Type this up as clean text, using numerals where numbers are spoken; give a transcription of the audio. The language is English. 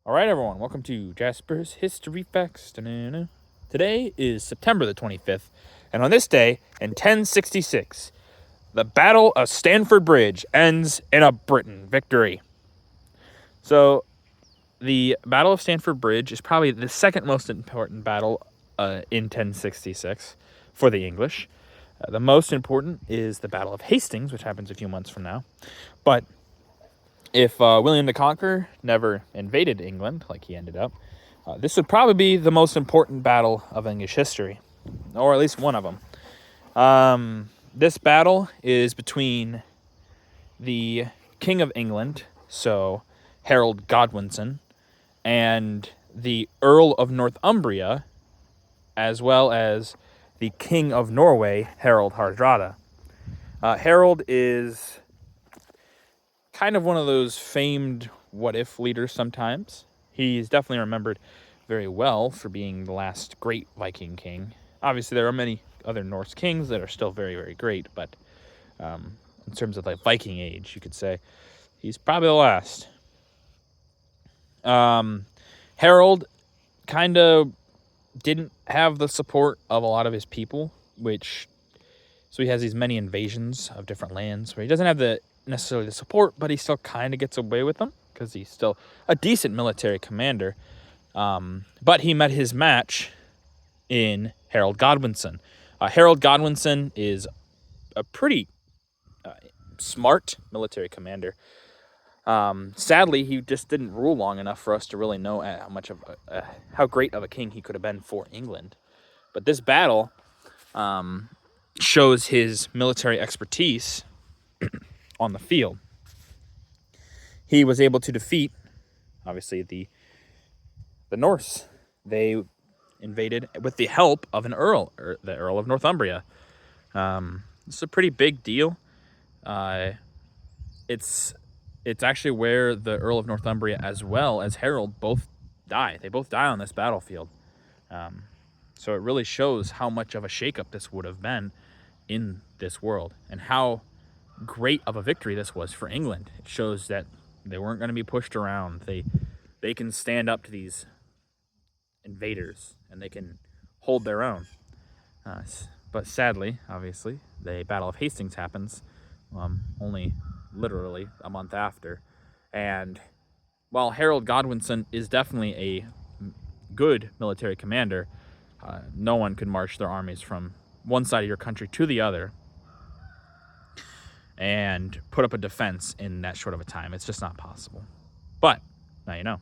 All right, everyone, welcome to Jasper's History Facts. Da-na-na. Today is September the 25th, and on this day, in 1066, the Battle of Stamford Bridge ends in a Briton victory. So, the Battle of Stamford Bridge is probably the second most important battle in 1066 for the English. The most important is the Battle of Hastings, which happens a few months from now. But if William the Conqueror never invaded England, like he ended up, this would probably be the most important battle of English history, or at least one of them. This battle is between the King of England, so Harold Godwinson, and the Earl of Northumbria, as well as the King of Norway, Harold Hardrada. Harold is kind of one of those famed what-if leaders sometimes. He's definitely remembered very well for being the last great Viking king. Obviously, there are many other Norse kings that are still very, very great, but in terms of the Viking age, you could say he's probably the last. Harold kind of didn't have the support of a lot of his people, so he has these many invasions of different lands where he doesn't have necessarily the support, but he still kind of gets away with them because he's still a decent military commander. But he met his match in Harold Godwinson. Harold Godwinson is a pretty smart military commander. Sadly, he just didn't rule long enough for us to really know how great of a king he could have been for England. But this battle shows his military expertise on the field. He was able to defeat, obviously, the Norse. They invaded with the help of an earl, or the Earl of Northumbria. It's a pretty big deal. It's actually where the Earl of Northumbria as well as Harold both die. They both die on this battlefield. So it really shows how much of a shakeup this would have been in this world and how great of a victory this was for England. It shows that they weren't going to be pushed around. They can stand up to these invaders and they can hold their own. But sadly, obviously, the Battle of Hastings happens only literally a month after. And while Harold Godwinson is definitely a good military commander, no one could march their armies from one side of your country to the other and put up a defense in that short of a time. It's just not possible. But now you know.